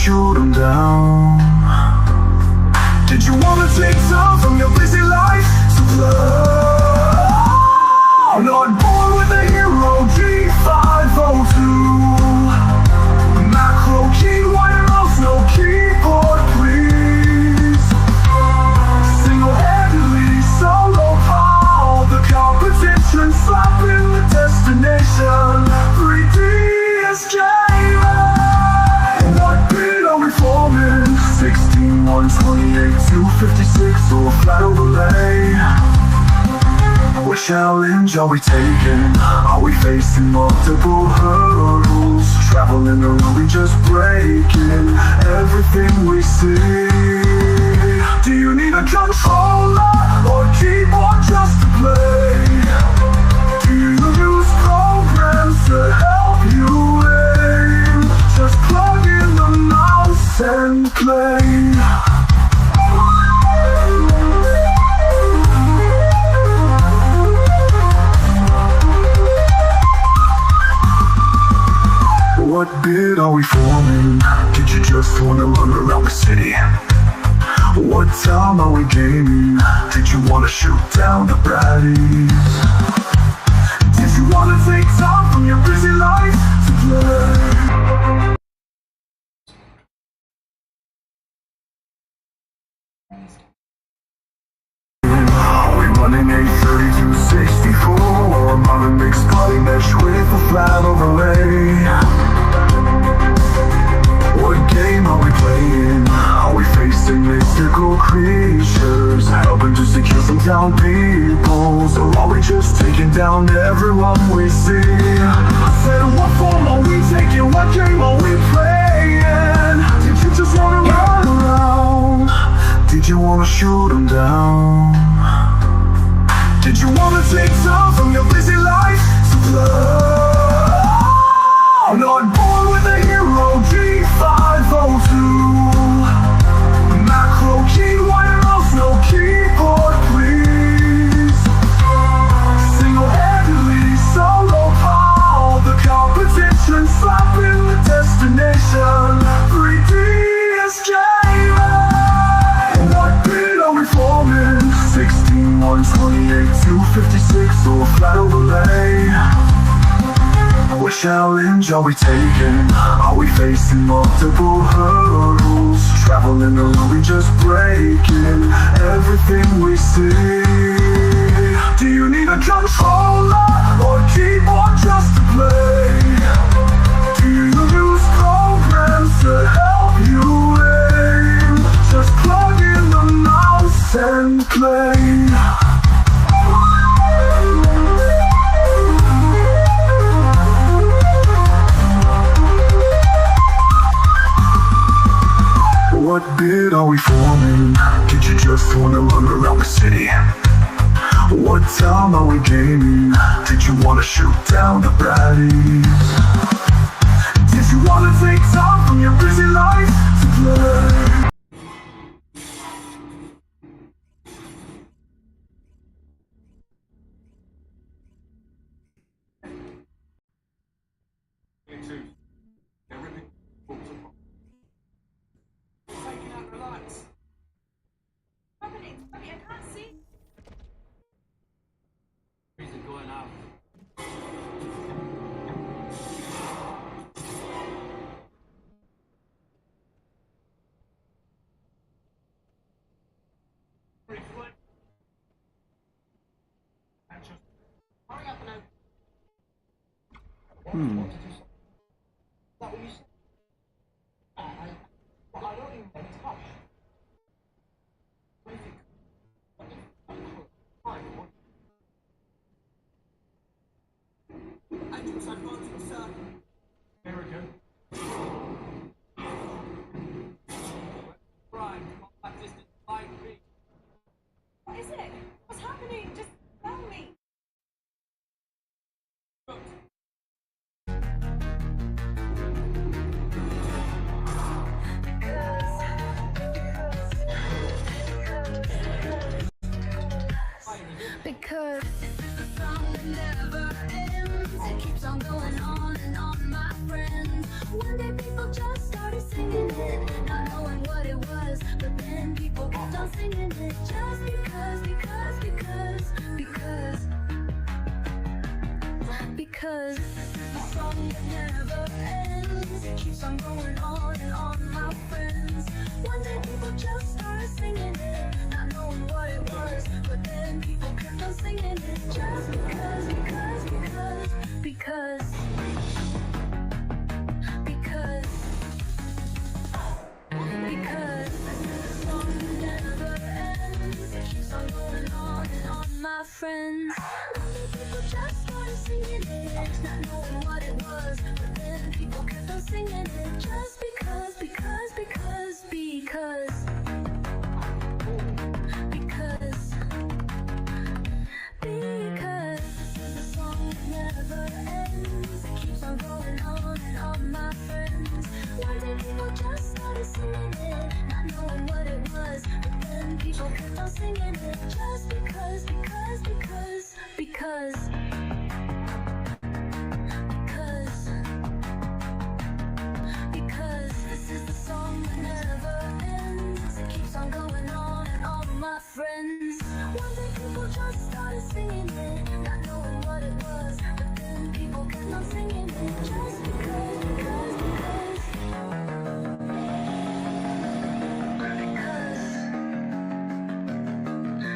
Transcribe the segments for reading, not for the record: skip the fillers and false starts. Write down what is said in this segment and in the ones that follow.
shoot 'em down? Did you wanna take time from your busy life to play? Not born with a hero G502. Macro key, wire mouse, no keyboard, please. Single-handedly, soloPAW the competition, slapping the destination. 3D is J-Ray. What bit are we forming? 16, 128, 256, or a flat overlay? What challenge are we taking? Are we facing multiple hurdles? Traveling or are we just breaking everything we see? Do you need a controller or a keyboard just to play? Do you use programs to help you aim? Just plug in the mouse and play. What bid are we forming? Did you just wanna run around the city? What time are we gaming? Did you wanna shoot down the baddies? Did you wanna take time from your busy life to play? Are we running a 3264? Modern mixed body mesh with a flat overlay? What game are we playing? Are we facing mystical creatures, helping just to kill some down peoples? Or are we just taking down everyone we see? I said, what form are we taking? What game are we playing? Did you just wanna run around? Did you wanna shoot 'em down? Did you wanna take time from your busy life to play? Not born with a hero G502. Macro key, wire mouse, no keyboard, please. Single-handedly, soloPAW the competition, slapping the destination. 3D is J-Ray. What bit are we forming? 16, 128, 256, or a flat overlay? What challenge are we taking? Are we facing multiple hurdles? Traveling or are we just breaking everything we see? Do you need a controller or a keyboard just to play? Do you use programs to help you aim? Just plug in the mouse and play. What bid are we forming? Did you just wanna run around the city? What time are we gaming? Did you wanna shoot down the baddies? Did you wanna take time from your busy life to play? What is it? What's happening? Just tell me. Because song that never ends. It keeps on going on and on, my friends. One day people just started singing it, not knowing what it was, but then people kept on singing it. Just because the song that never ends. It keeps on going on and on, my friends. One day people just started singing it, not knowing what it was, but then people kept on singing it. Just because the song that never ends. It keeps on going on and on, my friends. One day people just started singing it, not knowing what it was, but then people kept on singing it. Just because the song never ends. It keeps on going on and on, my friends. One day people just started singing it, not knowing what it was, but then people kept on singing it. Just because this is the song that never ends. It keeps on going on and on, my friends. One day people just started singing it, not knowing what it was, but then people kept on singing it. Just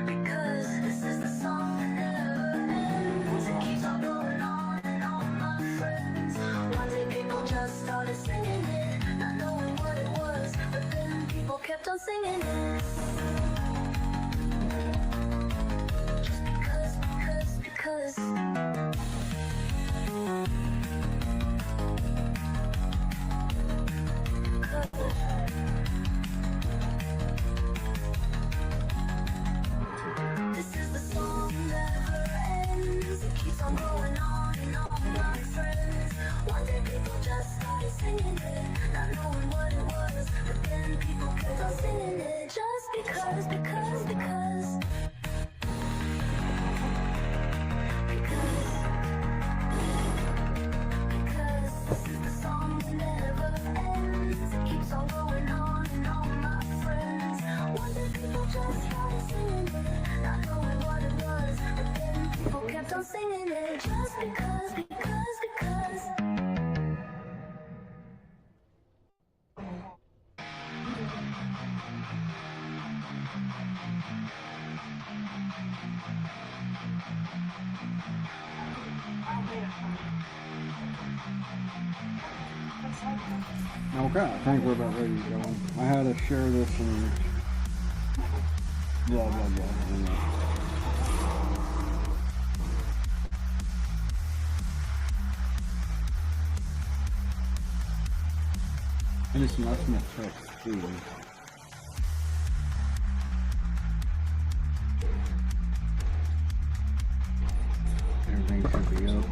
because this is the song that never ends. It keeps on going on and on, my friends. One day people just started singing it, not knowing what it was, but then people kept on singing it. Just because. This is the song that never ends. It keeps on going on and on, my friends. One day people just started singing it, not knowing what it was, but then people kept on singing it. Just because. Because this is the song that never ends. It keeps on going on and on, my friends. One day people just started singing it, not knowing what it was, but then people kept on singing it. Just because. Okay, I think we're about ready to go. I had to share this and blah blah blah. And it's nothing to text too. Everything should be up.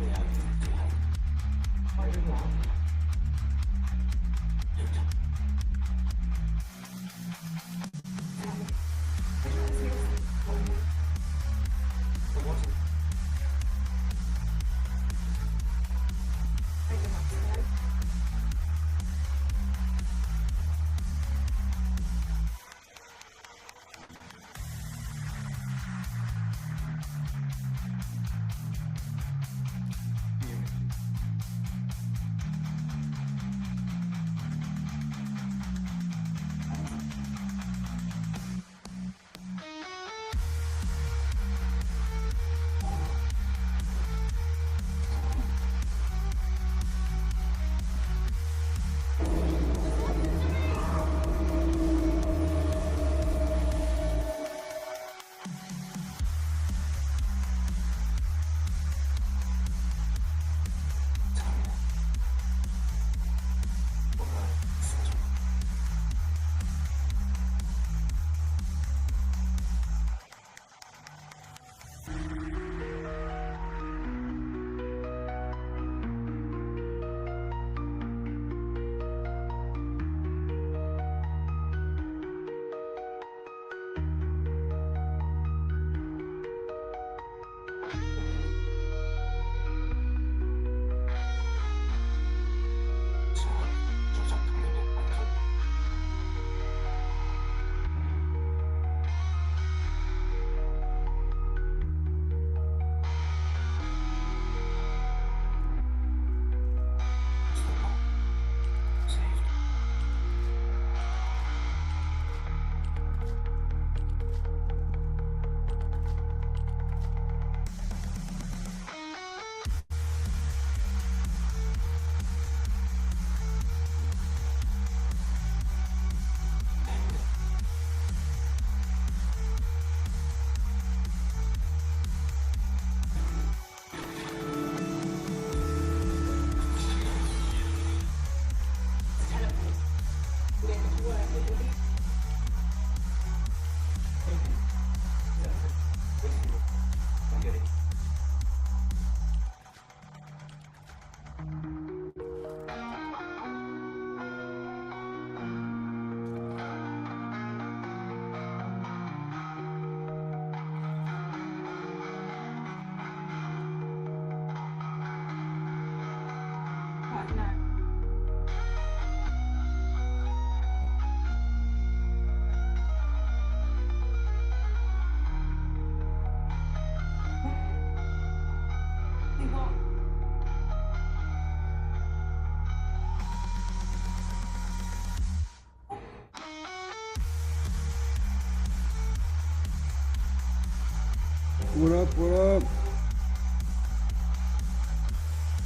What up, what up?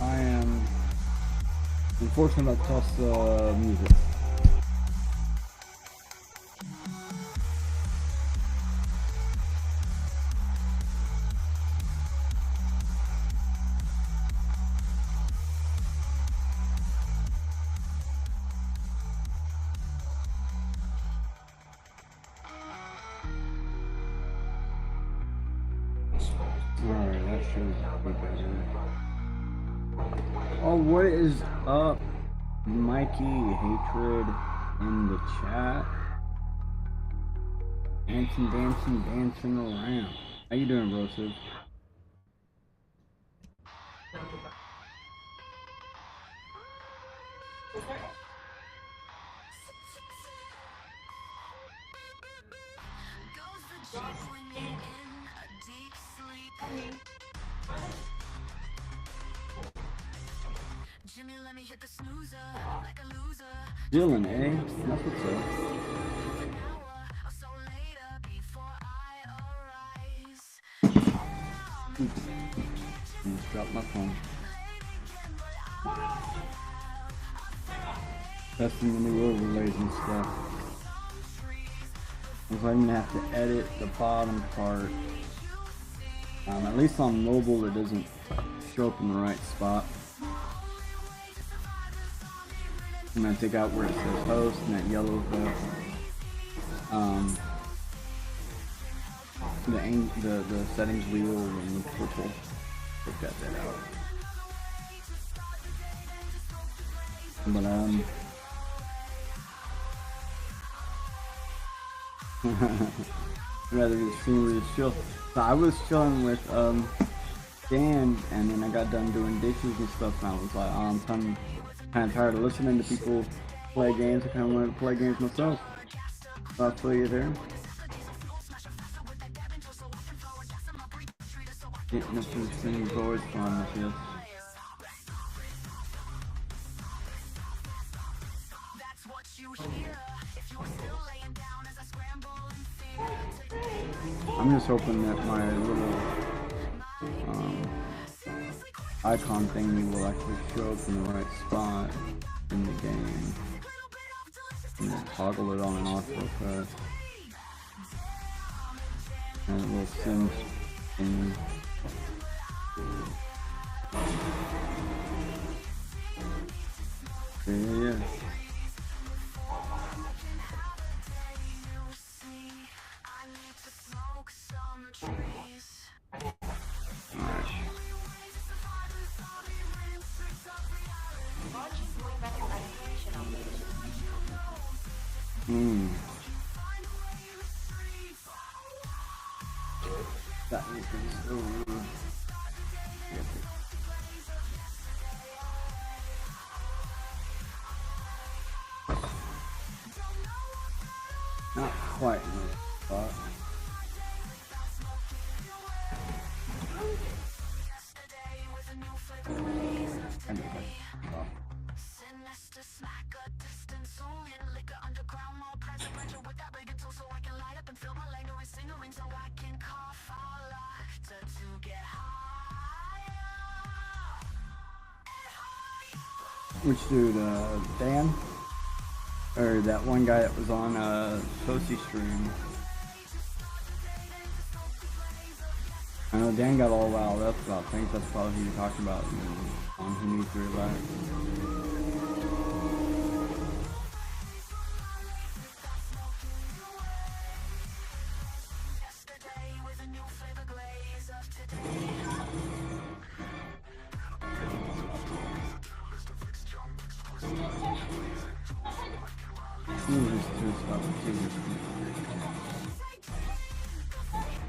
I am unfortunately about to test the music. Alright, that should be better. Oh, what is up, Mikey Hatred in the chat? Dancing around. How you doing, Brosive? Dylan, eh? That's what's up. Just dropped my phone. Testing the new overlays and stuff. Looks like I'm gonna have to edit the bottom part. At least on mobile it doesn't show up in the right spot. I'm gonna take out where it says host and that yellow the settings wheel and the purple. We've got that out. But rather just see where it's chill. So I was chilling with Dan, and then I got done doing dishes and stuff, and I was like, I'm kind of tired of listening to people play games. I kind of wanted to play games myself. So I'll feel you there. Getting up to the stream is always fun with this. I'm just hoping that my little icon thingy will actually show up in the right spot in the game. And then toggle it on and off real fast. And a little sim thing. Yeah. That is so rude. Not quite in the spot. Which dude, Dan? Or that one guy that was on Toasty stream? I know Dan got all riled up about things. That's probably who you're talking about on Who Needs to Relax.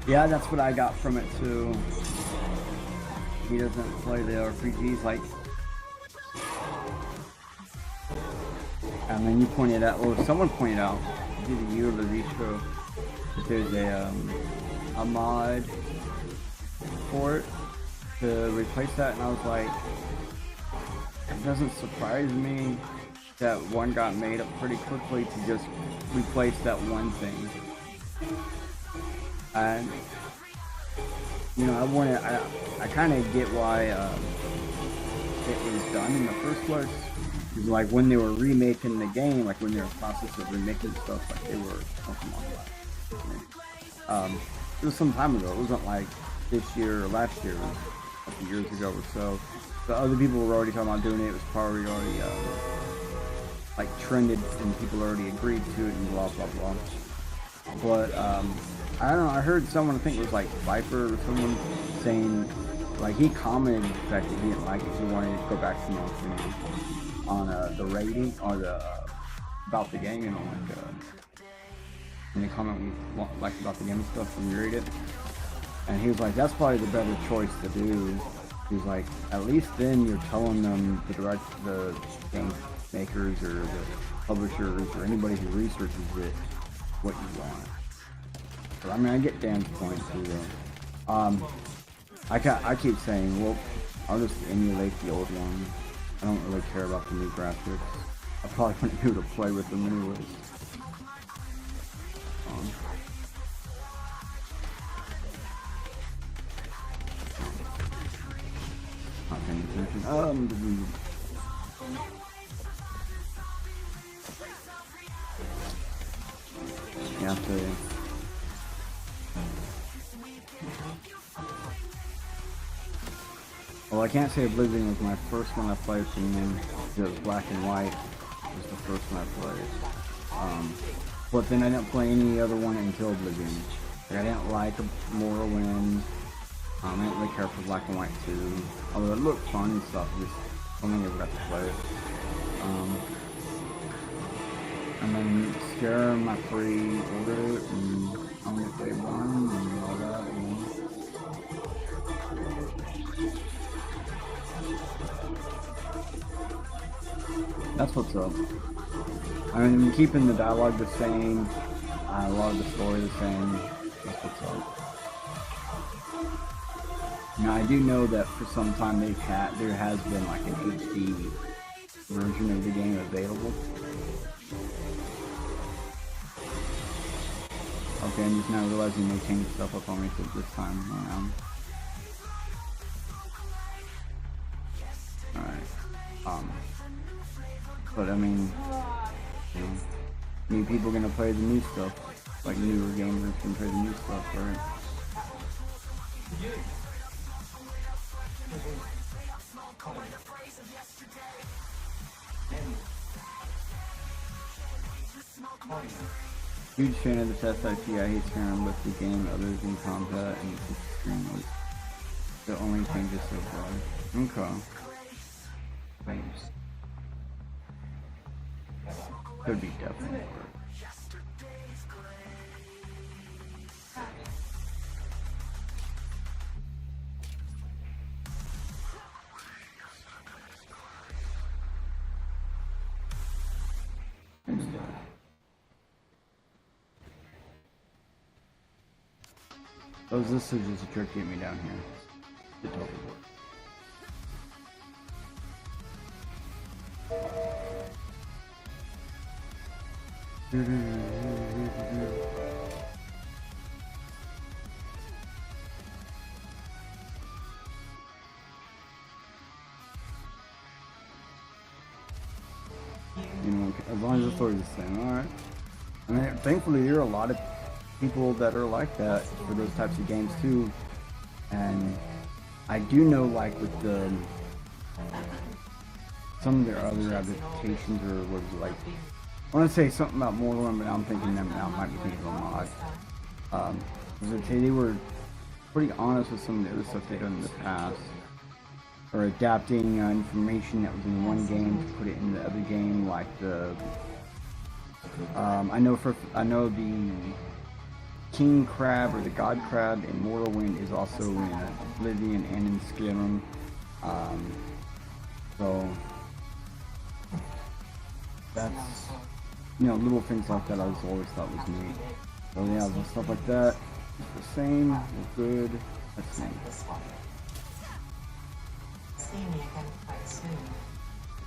Yeah, that's what I got from it too. He doesn't play the RPGs like. And then you pointed out, or someone pointed out, either you or the retro, that there's a mod for it to replace that, and I was like, it doesn't surprise me that one got made up pretty quickly to just replace that one thing. And you know, I kind of get why it was done in the first place. Because like when they were remaking the game, like when they were in the process of remaking stuff, like they were, oh come on, it was some time ago. It wasn't like this year or last year, it was a couple years ago or so. The other people were already talking about doing it. It was probably already like trended and people already agreed to it and blah blah blah. But I don't know. I heard someone, I think it was like Viper or someone, saying like he commented the fact that he didn't like it. He wanted to go back to on the rating or the about the game, you know, like when they comment we like about the game and stuff when you read it. And he was like, that's probably the better choice to do. He's like, at least then you're telling them the game makers or the publishers or anybody who researches it what you want. But I mean, I get Dan's point too though. I keep saying, well, I'll just emulate the old one. I don't really care about the new graphics. I probably wouldn't be able to play with them anyways. Not paying attention. Yeah, so well, I can't say Oblivion was my first one I played from them. It was Black and White. It was the first one I played. But then I didn't play any other one until Oblivion. Like, I didn't like Morrowind. I didn't really care for Black and White 2. Although it looked fun and stuff, just only ever got to play it. And then Skyrim, I pre-ordered it, and I'm gonna play one and all that. That's what's up. I mean, keeping the dialogue the same, a lot of the story the same. That's what's up. Now I do know that for some time there has been like an HD version of the game available. Okay, I'm just now realizing they changed stuff up on me for this time around. Alright. But I mean, you know, new people are gonna play the new stuff. Like newer gamers can play the new stuff, right? Huge fan of the test IP. I hate Skyrim with the game other than combat and it's extremely the only changes so far. Okay. Thanks. Could be definitely worse. Oh, this is just a trick to get me down here. It totally works. You know, as long as the story's the same, alright. I mean, thankfully there are a lot of people that are like that for those types of games too. And I do know, like with the some of their other adaptations, or was like, I want to say something about Morrowind, but I'm thinking them now. Might be thinking of a mod. They were pretty honest with some of the other stuff they've done in the past, or adapting information that was in one game to put it in the other game, like the. I know the King Crab or the God Crab in Morrowind is also in Oblivion and in Skyrim. So that's, you know, little things like that I always thought was neat. So yeah, stuff like that, it's the same, it's good, that's neat.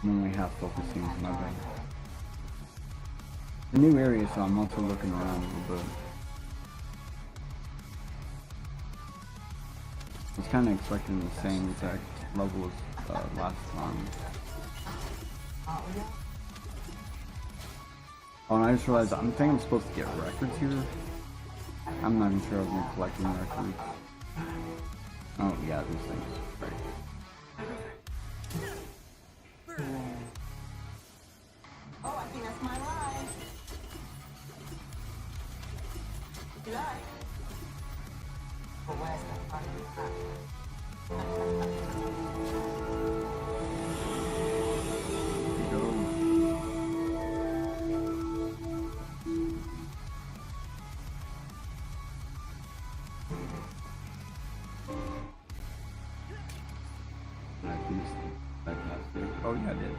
I'm only half focusing on my thing. The new area, so I'm also looking around a little bit. was kind of expecting the same exact level as last time. Oh, and I just realized I think I'm supposed to get records here. I'm not even sure I've been collecting records. Oh yeah, these things. Right. Oh, I think that's my line. You like? But where's the fucking Here we go. Oh yeah, I did.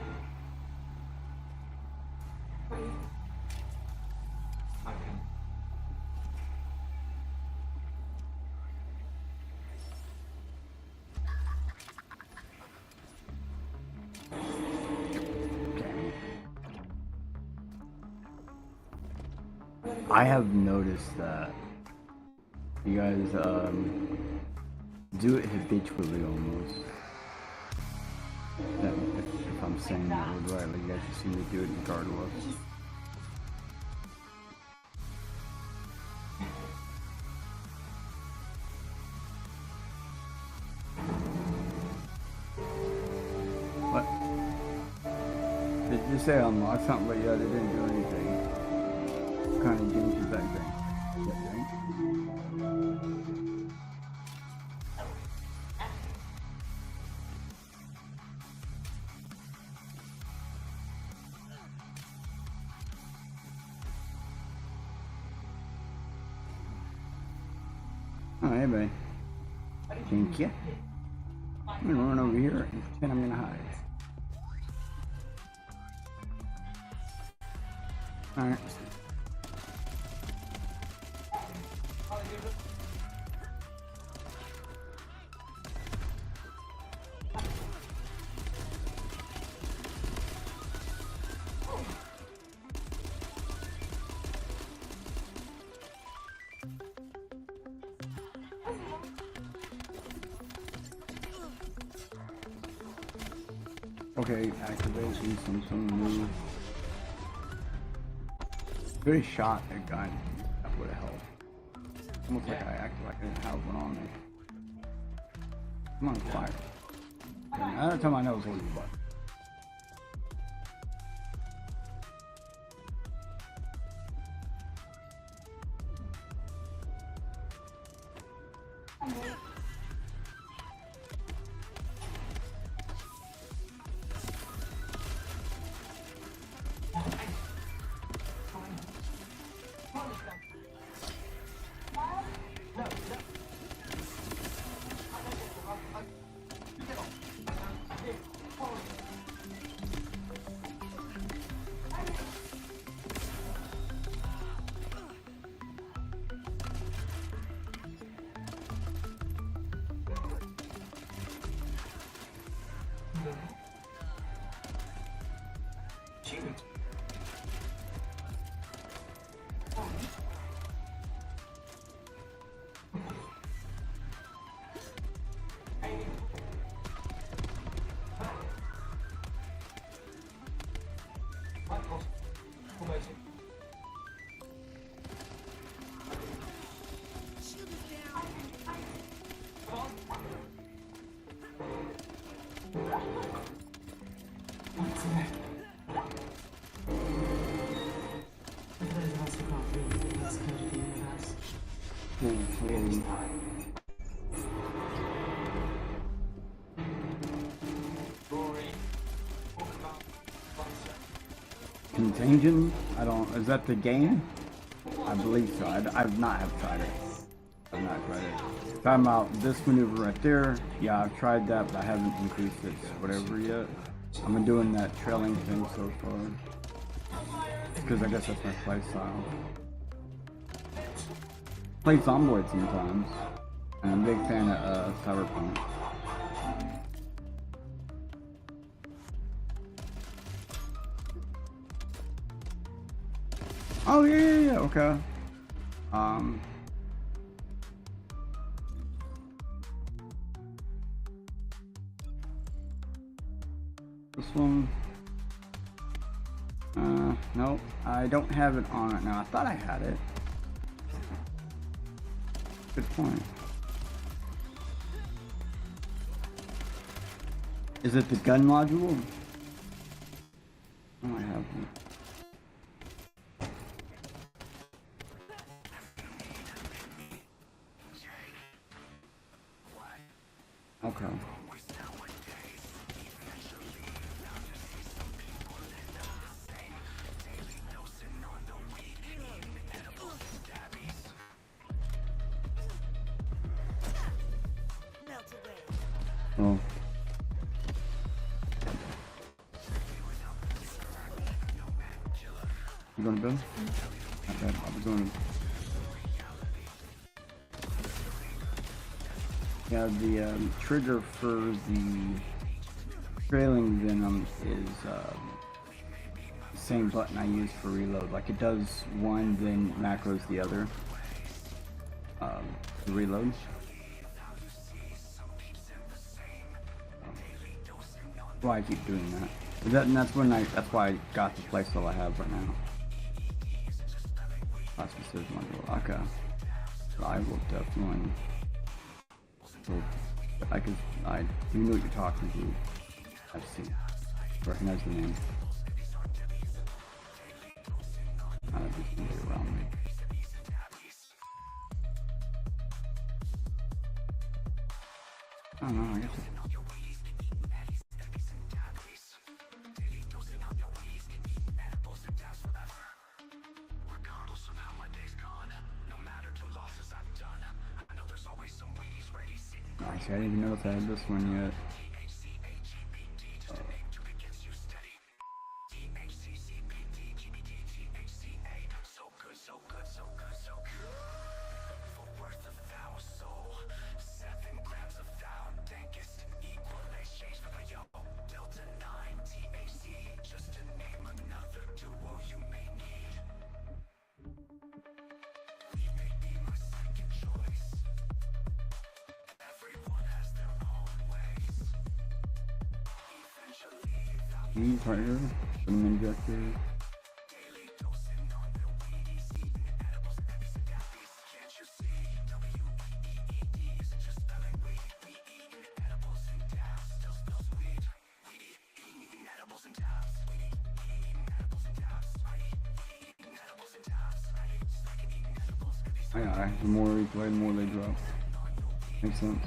I have noticed that you guys do it habitually almost. That if I'm saying that word right, like you guys just seem to do it regardless. What? Did you say unlock something, but yeah, they didn't do anything. What kind of games is that thing? That thing? Oh, hey, buddy. Thank you. I'm gonna run over here and pretend I'm gonna hide. Alright. Okay, activation, something new. Good shot at guy. That would have helped. Almost like I acted like I didn't have one on me. I'm on fire. Another time I know it's holding the button. Contagion? I don't. Is that the game? I believe so. I've not have tried it. I've not tried it. Talking about this maneuver right there. Yeah, I've tried that, but I haven't increased its whatever yet. I'm doing that trailing thing so far because I guess that's my play style. Play Zomboid sometimes, and I'm a big fan of Cyberpunk. Oh yeah, okay. This one. Nope. I don't have it on right now. I thought I had it. Good point. Is it the gun module? Oh, I have one. Okay. Oh. You going to bed? Not bad. I'll be going to... Yeah, the trigger for the trailing venom is the same button I use for reload. Like it does one, then macros the other. The reload. Why I keep doing that. And that's when that's why I got the playstyle I have right now. Plasma says module. Okay. So I will definitely. I do know what you're talking to. I see. Recognize the name. I just need it around me. I don't know. I guess. I didn't even know if I had this one yet. Right here, some injector. Yeah, the more we play, the more they drop. Makes sense.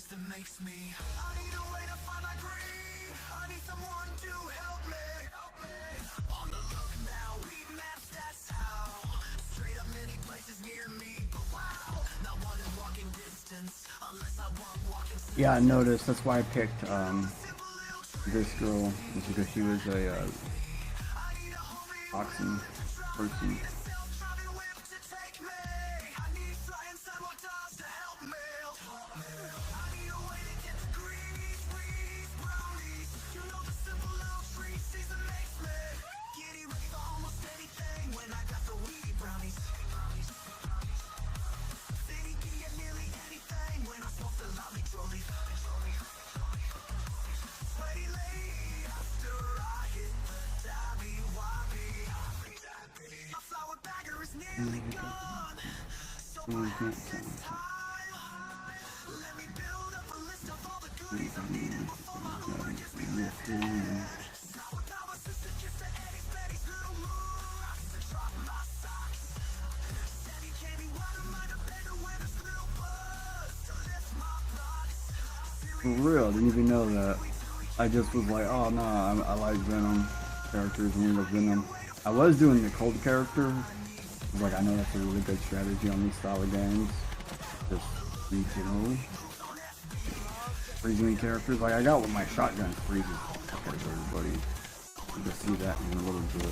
That makes me. I need a way to find my green. I need someone to help me. On the look now, read maps, that's how. Straight up many places near me, but wow, not one in walking distance unless I want walking. Yeah, I noticed. That's why I picked this girl, just because she was a boxing person. For real, didn't even know that. I just was like, oh no, I like Venom characters and we love Venom. I was doing the cold character. Like, I know that's a really good strategy on these style of games. Just regional freezing characters. Like, I got with my shotgun freezes. Okay, everybody. You can see that in a little bit.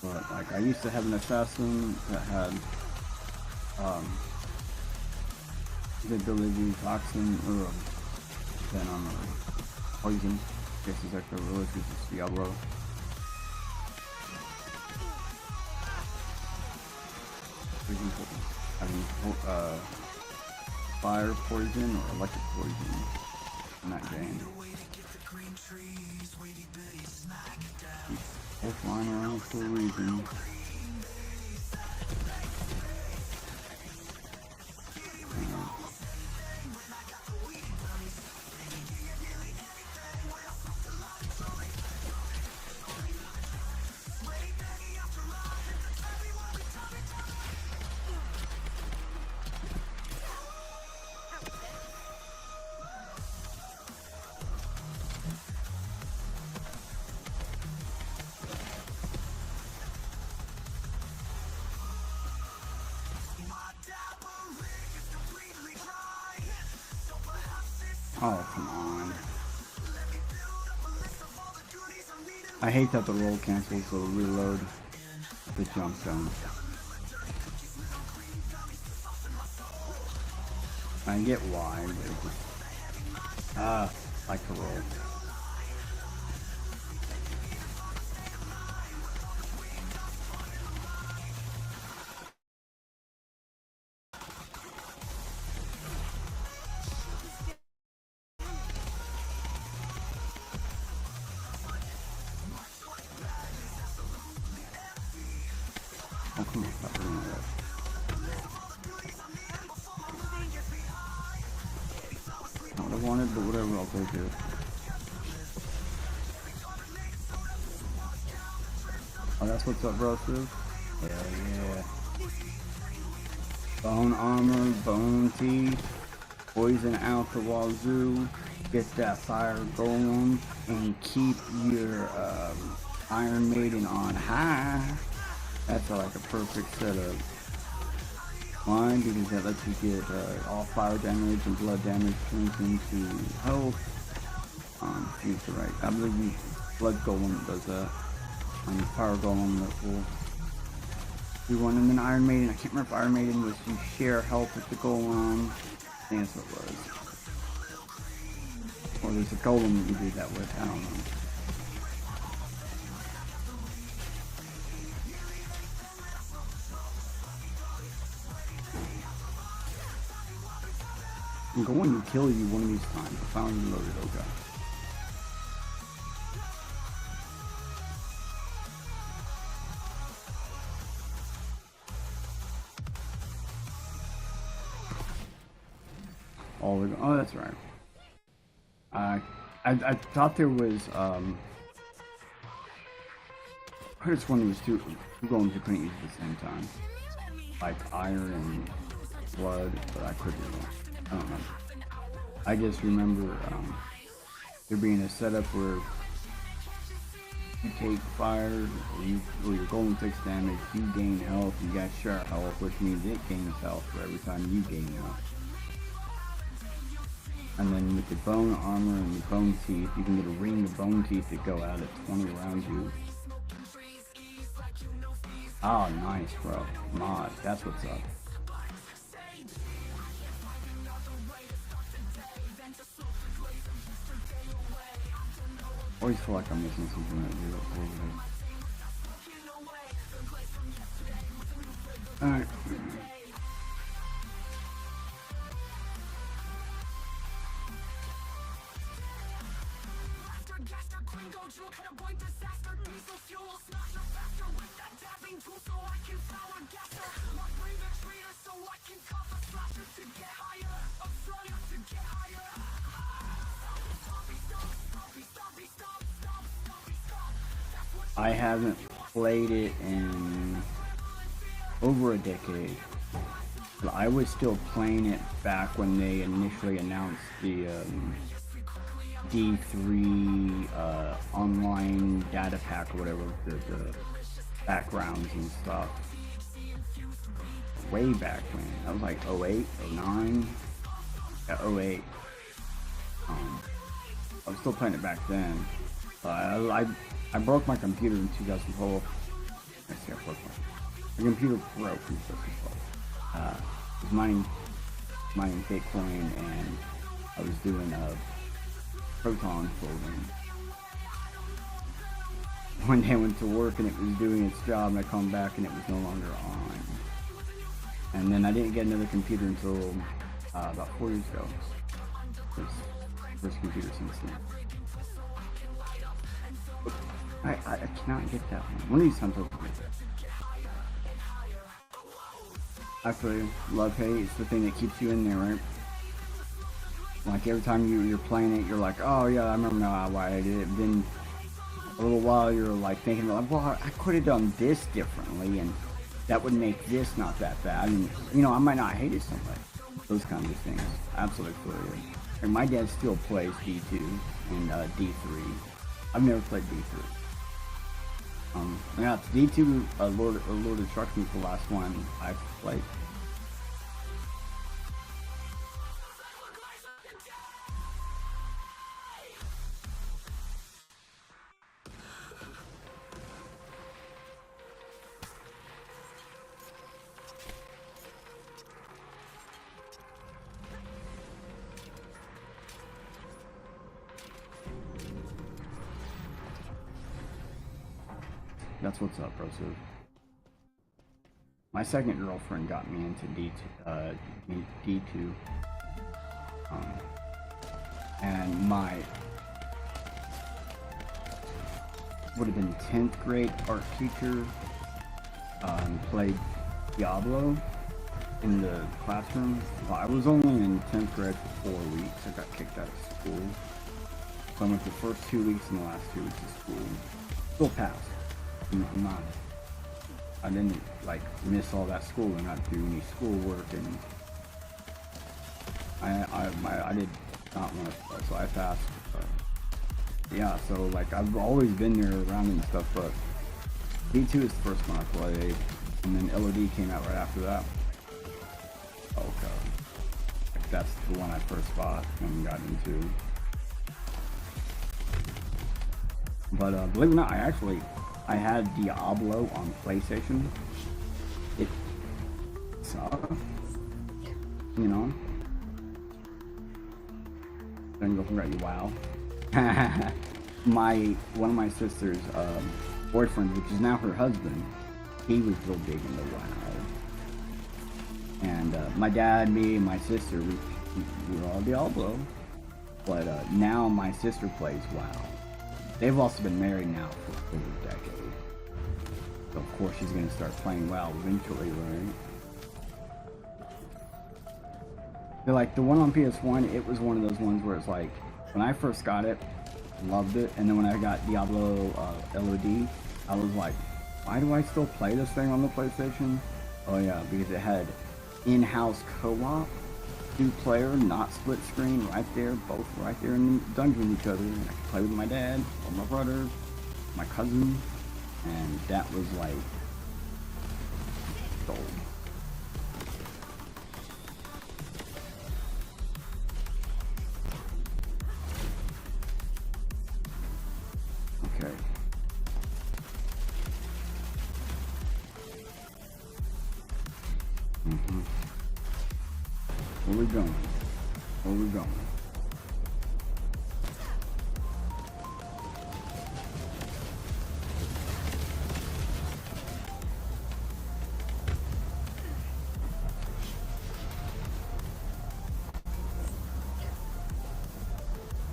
But like, I used to have an assassin that had the ability toxin or venom or poison. I guess it's like the really is Diablo. Having fire poison or electric poison in that game. They're flying around for a reason. Oh, come on. I hate that the roll cancels the reload the jump gun. I get why, but it just, like to roll. Oh, come on, stop doing that. Not what I wanted, but whatever, I'll take it. Oh, that's what's up, bro, Stu? Hell yeah. Bone armor, bone teeth, poison out the wazoo, get that fire golem, and keep your Iron Maiden on high. That's like a perfect setup. Why? Because that lets you get all fire damage and blood damage turns into health. Use the right. I believe the blood golem does that. The fire golem that will do one, and then Iron Maiden. I can't remember if Iron Maiden was you share health with the golem. I think that's what it was. Or there's a golem that you do that with. I don't know. I'm going to kill you one of these times. I found you loaded, okay. Oh, that's right. I thought there was I heard it's one of these two golems you couldn't use at the same time, like iron and blood, but I couldn't. I don't remember. I just remember there being a setup where you take fire, or your golem takes damage, you gain health, you got share health, which means it gains health for every time you gain health. And then with the bone armor and the bone teeth, you can get a ring of bone teeth that go out at 20 around you. Oh, nice, bro. Mod, that's what's up. Always feel like I'm missing something that you over there. Alright. I haven't played it in over a decade. But I was still playing it back when they initially announced the D3 online data pack or whatever, the backgrounds and stuff. Way back when. That was like 08, 09. Yeah, 08. I was still playing it back then. I broke my computer in 2012. I see, I broke my computer broke in 2012. I was mining Bitcoin, and I was doing Proton folding. One day I went to work and it was doing its job, and I come back and it was no longer on. And then I didn't get another computer until about 4 years ago. First computer since then. I cannot get that one. One of these times I'll get that. Actually, love hate, it's the thing that keeps you in there, right? Like every time you're playing it, you're like, oh yeah, I remember now why I did it. Then a little while you're like thinking, like, well, I could have done this differently, and that would make this not that bad. And you know, I might not hate it so much. Those kinds of things. Absolutely fluid. And my dad still plays D2 and D3. I've never played D3. Yeah, it's D2, Lord of Trucks is the last one I've played. That's what's up, bro. So my second girlfriend got me into D2. And my would have been 10th grade art teacher played Diablo in the classroom. Well, I was only in 10th grade for 4 weeks. I got kicked out of school. So I went the first 2 weeks and the last 2 weeks of school. Still passed. I didn't like miss all that school and not do any schoolwork, and I did not want to play, so I passed. But yeah, so like I've always been there around and stuff, but D2 is the first one I played, and then LOD came out right after that. Okay, like that's the one I first bought and got into. But believe it or not, I had Diablo on PlayStation. It sucked, you know. Then go from you, wow. One of my sister's boyfriend, which is now her husband, he was real big into WoW. And my dad, me, and my sister, we were all Diablo. But now my sister plays WoW. They've also been married now for over a decade. So of course she's going to start playing WoW eventually, right? They're like, the one on PS1, it was one of those ones where it's like, when I first got it, loved it, and then when I got Diablo LOD, I was like, why do I still play this thing on the PlayStation? Oh yeah, because it had in-house co-op, 2-player, not split screen, right there, both right there in the dungeon with each other. And I could play with my dad, or my brother, my cousin, and that was like gold. Okay. Where we going? Where we going?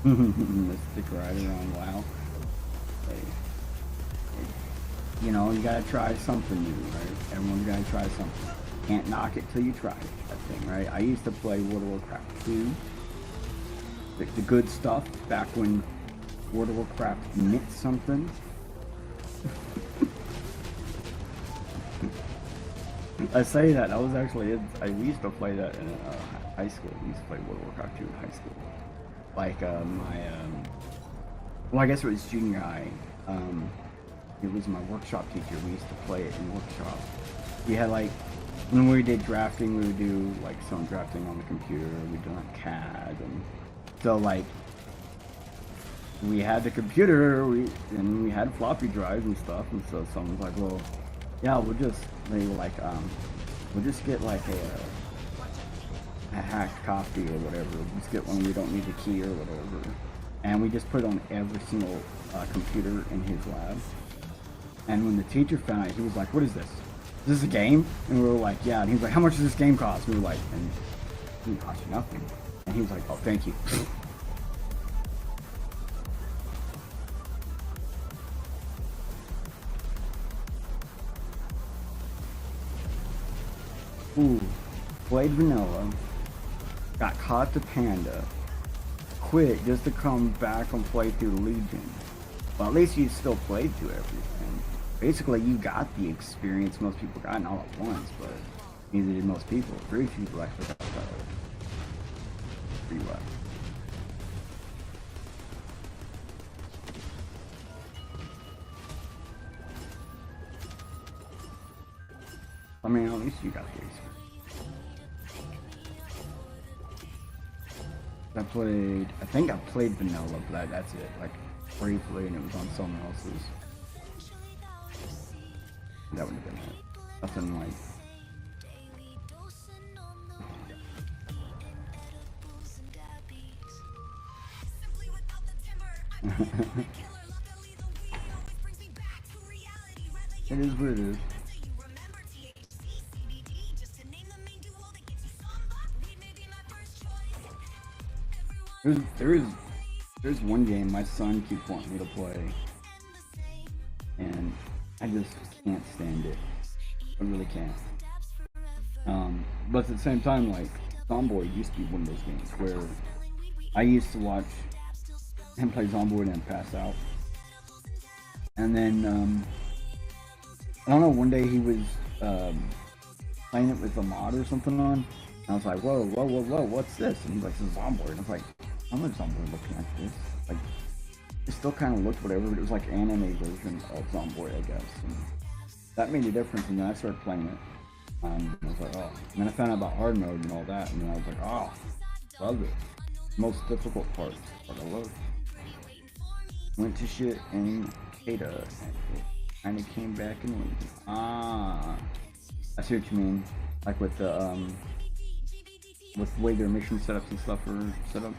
Mystic Rider on WoW. Hey, you know, you gotta try something new, right? Everyone's gotta try something. Can't knock it till you try it, that thing, right? I used to play World of Warcraft 2. The good stuff, back when World of Warcraft meant something. I say that. I was actually we used to play that in high school. We used to play World of Warcraft 2 in high school. Like well, I guess it was junior high. It was my workshop teacher. We used to play it in workshop. We had like when we did drafting, we would do like some drafting on the computer. We'd do like CAD, and so like we had the computer. We had floppy drives and stuff. And so someone's like, well, yeah, they were like, we'll just get like a hacked copy or whatever. We'll just get one we don't need the key or whatever. And we just put it on every single computer in his lab. And when the teacher found it, he was like, what is this? Is this a game? And we were like, yeah. And he was like, how much does this game cost? And we were like, and it didn't cost you nothing. And he was like, oh, thank you. Ooh, played vanilla, got caught the panda, quit just to come back and play through Legion. Well, at least you still played through everything. Basically, you got the experience most people got all at once, but neither did most people. Very few people actually got that. Pretty well. I mean, at least you got the experience. I think I played vanilla, but that's it. Like, briefly, and it was on someone else's. That would have been it. Nothing like. It is what it is. There's one game my son keeps wanting me to play, and I just can't stand it. I really can't. But at the same time, like, Zomboid used to be one of those games where I used to watch him play Zomboid and pass out. And then, I don't know, one day he was playing it with a mod or something on, and I was like, whoa, what's this? And he's like, this is Zomboid. And I was like, I'm not Zomboid looking at this. Like, it still kind of looked whatever, but it was like anime version of Zomboid, I guess. And that made a difference, and then I started playing it. I was like, oh. And then I found out about hard mode and all that, and then I was like, oh, love it. Most difficult part, but I love it. Went to shit in Ada, and it kind of came back and went. I see what you mean. Like with the way their mission setups and stuff are set up.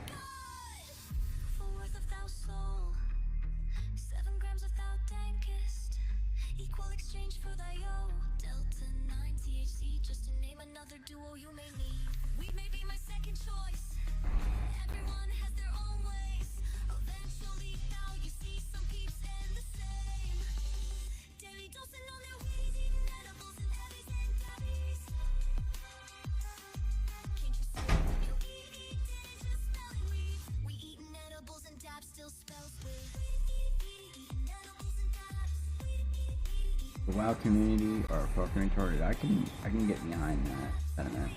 The WoW community are fucking retarded. I can get behind that sentiment.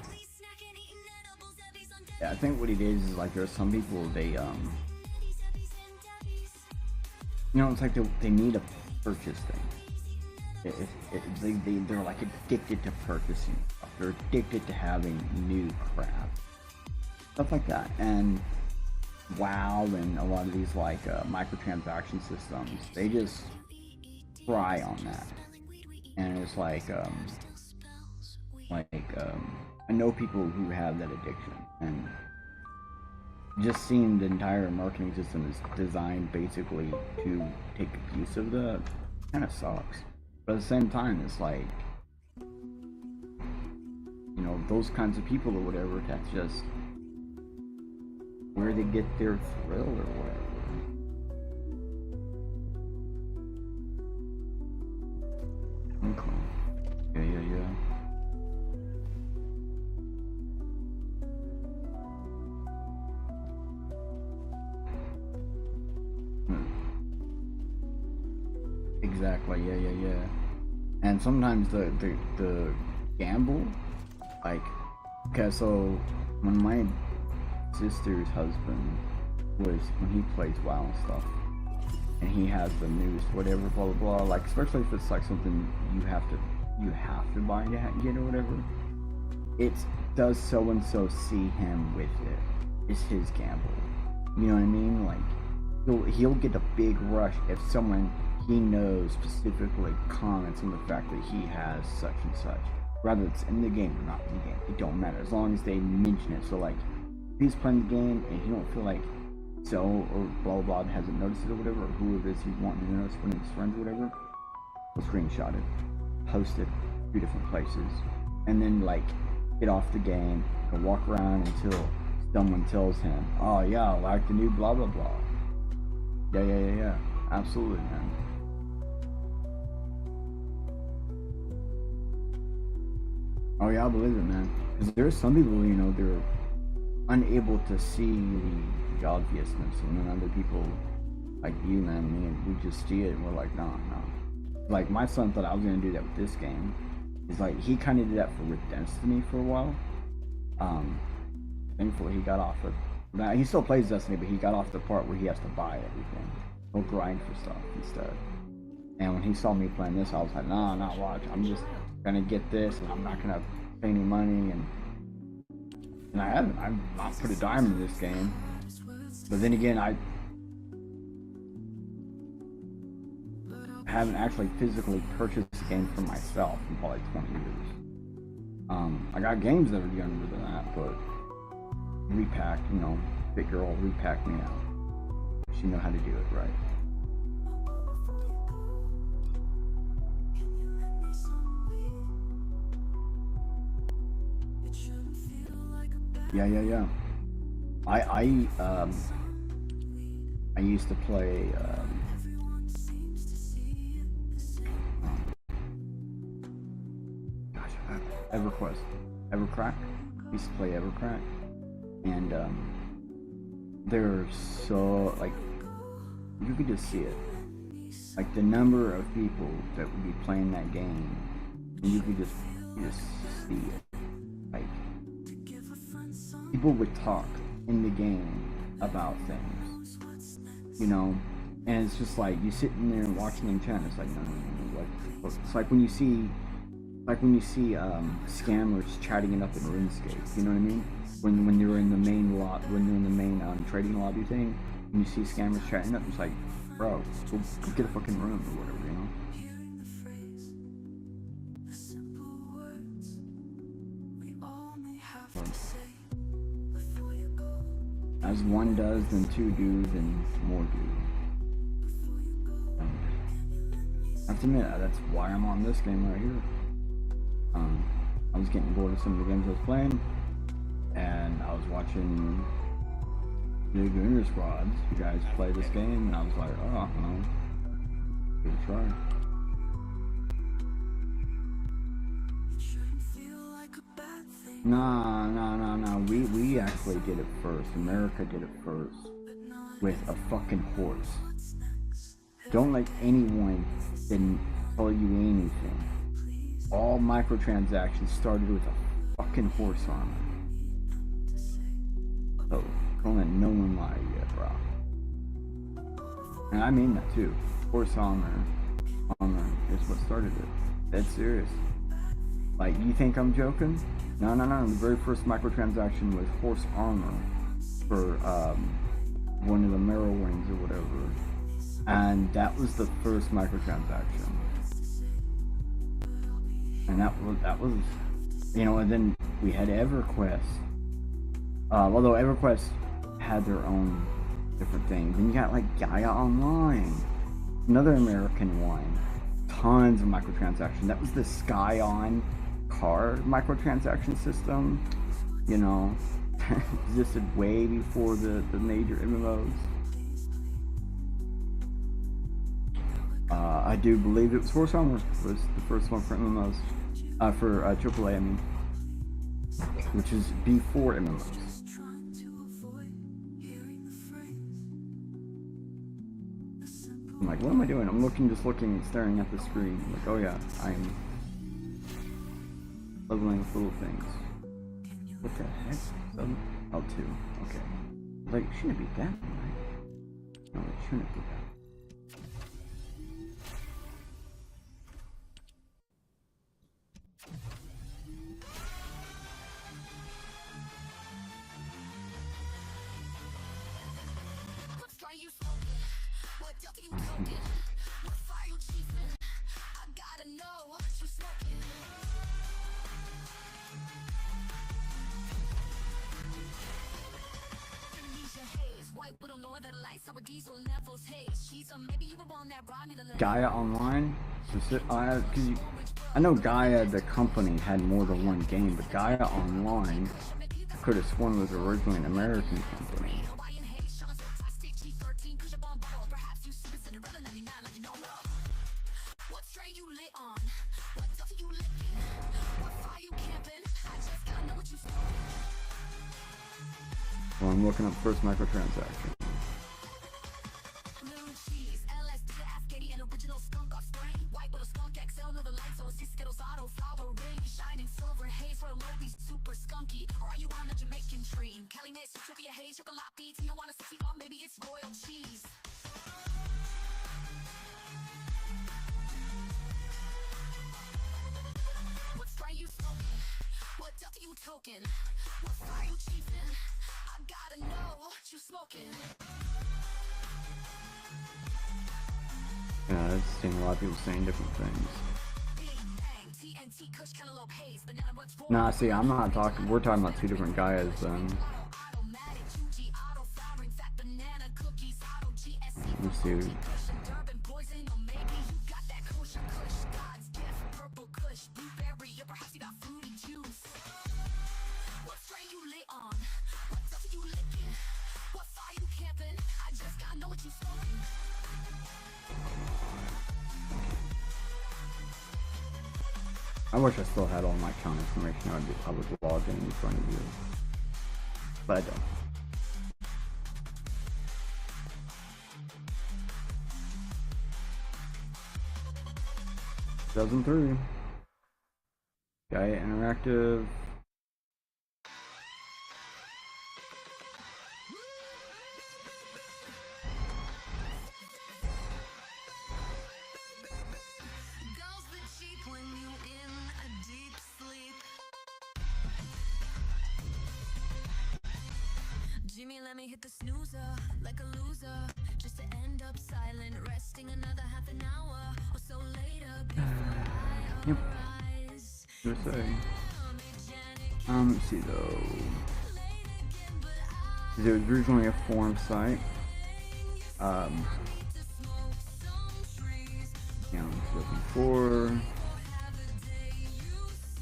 Yeah, I think what it is like there's some people they it's like they need a purchase thing. They're like addicted to purchasing stuff. They're addicted to having new crap, stuff like that. And WoW and a lot of these like microtransaction systems, they just thrive on that. And it's like I know people who have that addiction, and just seeing the entire marketing system is designed basically to take abuse of that kind of sucks. But at the same time, it's like, those kinds of people or whatever, that's just where they get their thrill or whatever. Okay. Yeah. Exactly, yeah. And sometimes the gamble, like, okay, so when my sister's husband was, when he plays WoW and stuff, and he has the news, whatever, blah blah blah, like, especially if it's like something you have to buy to get or whatever, it does so and so see him with it. It's his gamble. You know what I mean? Like, he'll get a big rush if someone he knows specifically comments on the fact that he has such and such. Whether it's in the game or not in the game, it don't matter, as long as they mention it. So like, if he's playing the game and he don't feel like so or blah blah blah hasn't noticed it or whatever, or who it is he's wanting to notice, one of his friends or whatever, he'll screenshot it, post it 2 different places, and then like get off the game and walk around until someone tells him, oh yeah, I like the new blah blah blah. Yeah, absolutely, man. Oh yeah, I believe it, man. Because there's some people, you know, they're unable to see the obviousness, and then other people like you, man, me, and we just see it and we're like, no. Like, my son thought I was gonna do that with this game. It's like, he kind of did that for Destiny for a while. Thankfully he got off of that. He still plays Destiny, but he got off the part where he has to buy everything. He'll grind for stuff instead. And when he saw me playing this, I was like, nah, watch. I'm just gonna get this, and I'm not gonna pay any money, and I haven't. I've not put a dime in this game. But then again, I haven't actually physically purchased a game for myself in probably 20 years. I got games that are younger than that, but repacked, you know, big girl repacked me out. She know how to do it right. Yeah. I used to play Evercrack. Used to play Evercrack, and they're so, like, you could just see it, like the number of people that would be playing that game, and you could just see it. Like, people would talk in the game about things, you know, and it's just like you sitting there and watching them chat. It's like, no, like, it's like when you see scammers chatting it up in RuneScape. You know what I mean? When you're in the main trading lobby thing, and you see scammers chatting up, it's like, bro, go get a fucking room or whatever, you know? As one does, then two do, then more do. I have to admit, that's why I'm on this game right here. I was getting bored of some of the games I was playing, and I was watching the Gooner Squads. You guys play this game, and I was like, oh, well, give it a try. No. We actually did it first. America did it first with a fucking horse. Don't let anyone tell you anything. All microtransactions started with a fucking horse armor. So don't let no one lie to you, bro. And I mean that too. Horse armor is what started it. Dead serious. Like, you think I'm joking? No. The very first microtransaction was horse armor for one of the Merowings or whatever, and that was the first microtransaction. And that was, you know. And then we had EverQuest. Although EverQuest had their own different things. Then you got like Gaia Online, another American one. Tons of microtransactions. That was the Scion car microtransaction system, you know. Existed way before the major MMOs. I do believe it was Horse Armor was the first one for MMOs, for AAA, I mean, which is before MMOs. I'm like, what am I doing? I'm just looking, staring at the screen. I'm like, oh yeah, I'm puzzling with little things. What the heck? Oh, 2. Okay. Like, shouldn't it be that one, right? No, it shouldn't be that. Gaia Online? Because I know Gaia, the company, had more than one game, but Gaia Online, I could have sworn was originally an American company. Well, I'm looking up first microtransaction. Yeah, I've seen a lot of people saying different things. Nah, see, I'm not talking. We're talking about 2 different guys. Let me see. I wish I still had all my account information. I would log in front of you, but I don't. Dozen 3. Gaia Interactive. Jimmy, let me hit the snoozer like a loser, just to end up silent, resting another half an hour or so later before I arise. Just say. Let's see though. It was originally a forum site. Yeah, I'm looking for.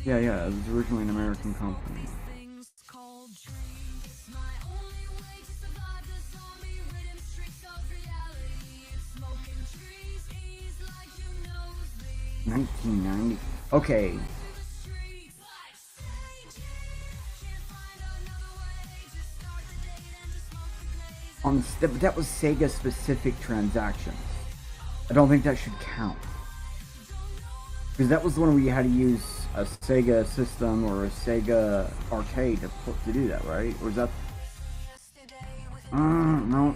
Yeah, it was originally an American company. 1990. Okay. That was Sega specific transactions. I don't think that should count. Because that was the one where you had to use a Sega system or a Sega arcade to do that, right? Or was that... no,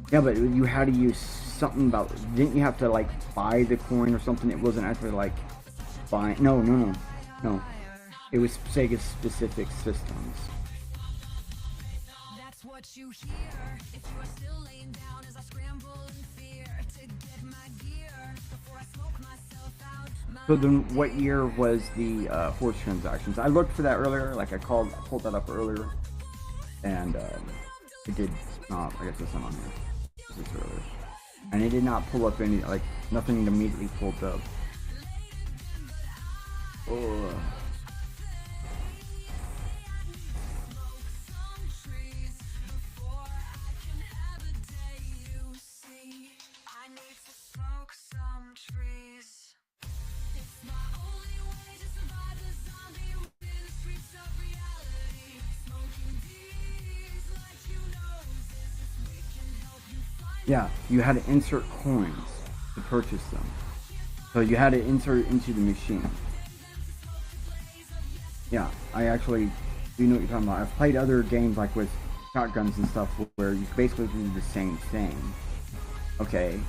yeah, but you had to use something about... Didn't you have to, like, buy the coin or something? It wasn't actually, like, buying... No. It was Sega specific systems. That's what you hear if you are still laying down as I scramble in fear to get my gear before I smoke myself out. So then what year was the horse transactions? I looked for that earlier, like I pulled that up earlier, and it did not, I guess it's not on here. This is earlier. And it did not pull up any, like, nothing immediately pulled up. Oh. Yeah, you had to insert coins to purchase them. So you had to insert it into the machine. Yeah, I actually do know what you're talking about. I've played other games like with shotguns and stuff where you basically do the same thing. Okay,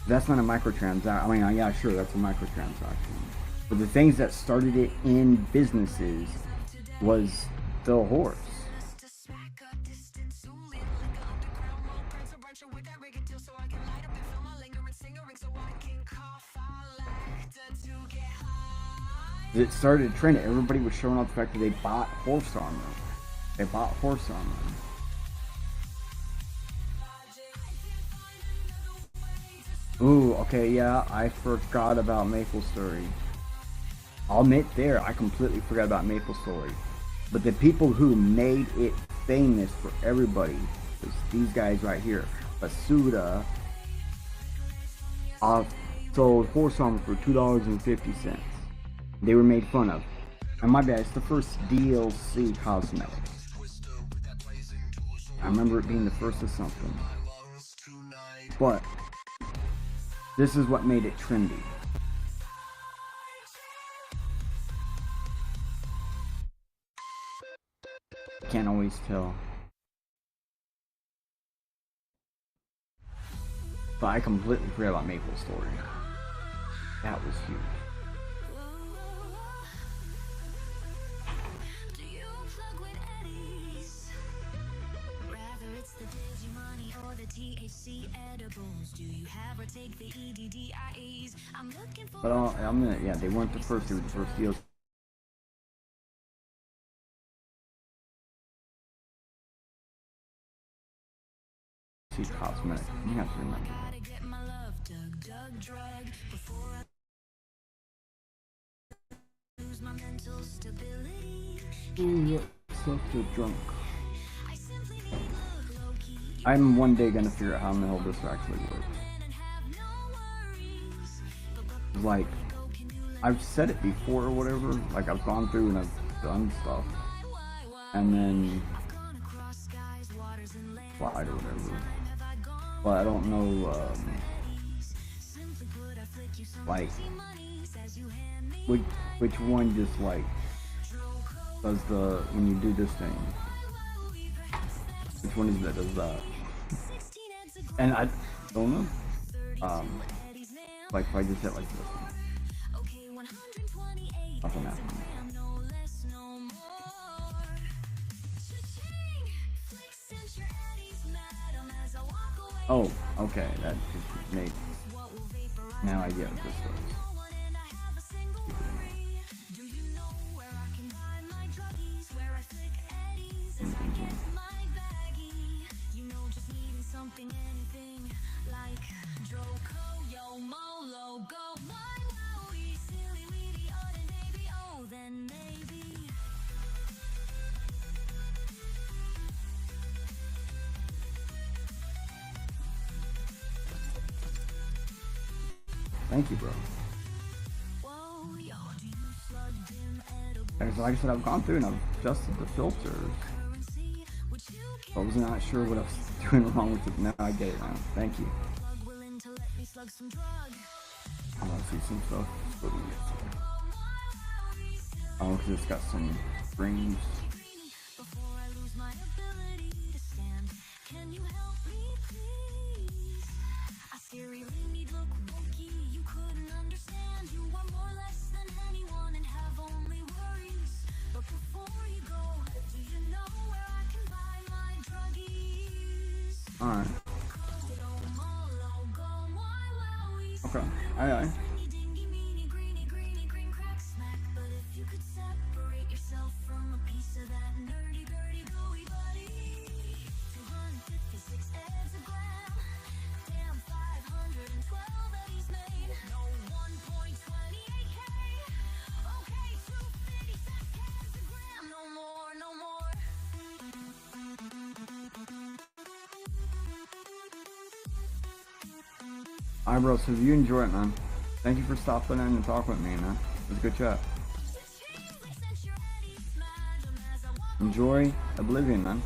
that's not a microtransaction. I mean, yeah, sure, that's a microtransaction. But the things that started it in businesses was the horse. It started a trend. Everybody was showing off the fact that they bought horse armor. They bought horse armor. Ooh, okay, yeah, I forgot about MapleStory. I'll admit there, I completely forgot about MapleStory. But the people who made it famous for everybody was these guys right here. Basuda sold horse armor for $2.50. They were made fun of. And my bad, it's the first DLC cosmetics. I remember it being the first of something. But this is what made it trendy. Can't always tell. But I completely forgot about MapleStory. That was huge. But I'm gonna, yeah, they weren't the first, they were the first deals. See cosmetic, you have to remember. Ooh, such a drunk. I'm one day gonna figure out how in the hell this actually works. Like, I've said it before or whatever, like I've gone through and I've done stuff, and then slide or whatever, but I don't know, like, which one just like does the, when you do this thing, which one is that does that, and I don't know, like if I just hit like this one, nothing happens. Oh, okay, that just made, now I get what this does. Thank you, bro. Like I said, I've gone through and I've adjusted the filters. I was not sure what I was doing wrong with it. Now I get it now. Thank you. I want to see some stuff. Oh, because it's got some springs. Alright. Okay. Aye. Alright, bro, so if you enjoy it, man, thank you for stopping in and talking with me, man. It was a good chat. Enjoy Oblivion, man.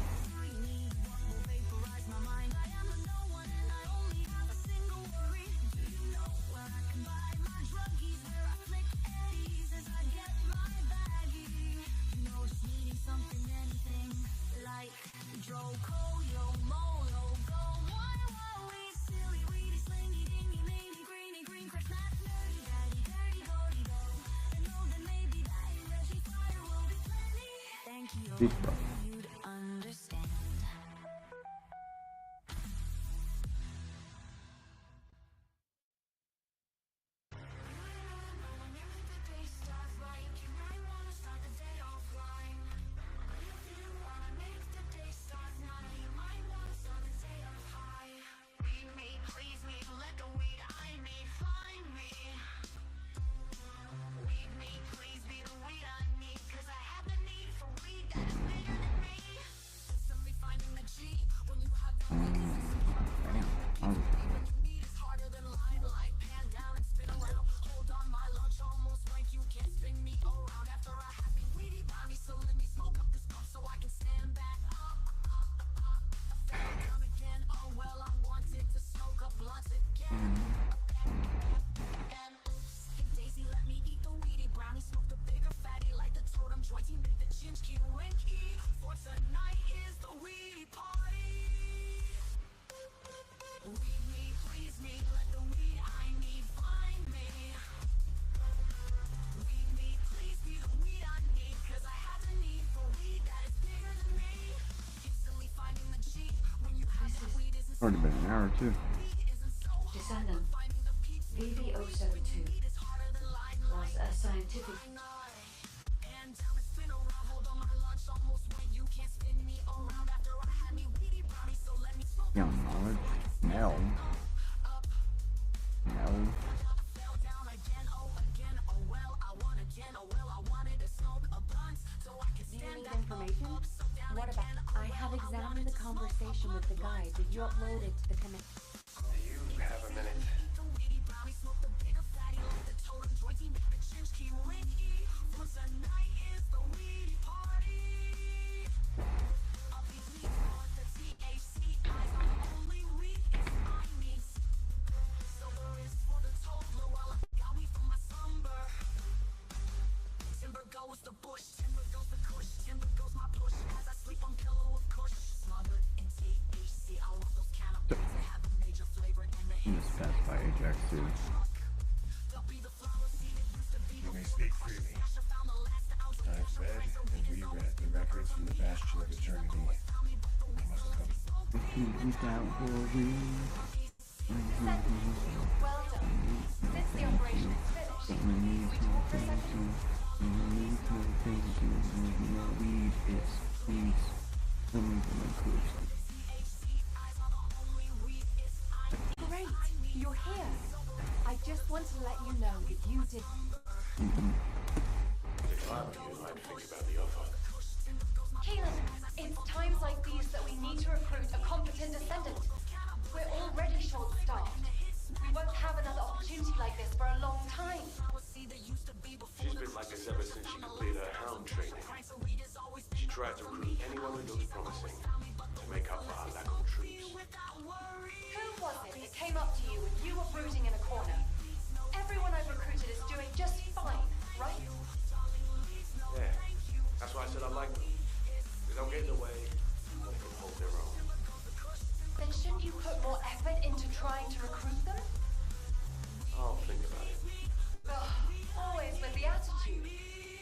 Peace, bro. you'd understand. Already been an hour too. Descendant, VV072 was a scientific Young knowledge. Mel. Mel. Do you need information? What about? I have examined the conversation with the guy that you uploaded to the commit. You have a minute. I'm just passed by Ajax too. You may speak freely. I've read and reread the records from the Bastion of Eternity. I must come. Without worry. Well done. Since the operation is finished, we talk for a second. Great, you're here. I just want to let you know that you did. If I were you, I'd think about the offer. Keelan, it's times like these that we need to recruit a competent descendant. We're already short-staffed. We won't have another opportunity like this for a long time. She's been like this ever since she completed her hound training. She tried to recruit anyone who looks promising to make up for her lack of troops. Who was it that came up to you when you were brooding in a corner? Everyone I've recruited is doing just fine, right? Yeah, that's why I said I like them. They don't get in the way, but they can hold their own. Then shouldn't you put more effort into trying to recruit them? I'll think about it. Ugh, always with the attitude.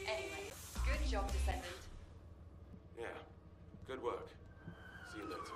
Anyway, good job, Descendant. Yeah, good work. See you later.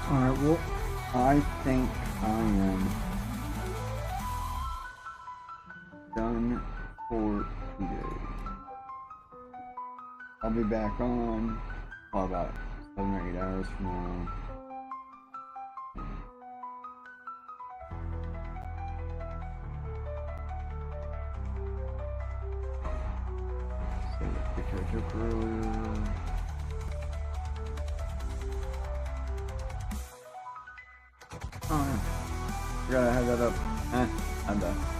Alright, well, I think I am done for today. I'll be back on about 7 or 8 hours from now. So, catch up earlier. Oh, yeah. Forgot I had that up. I'm done.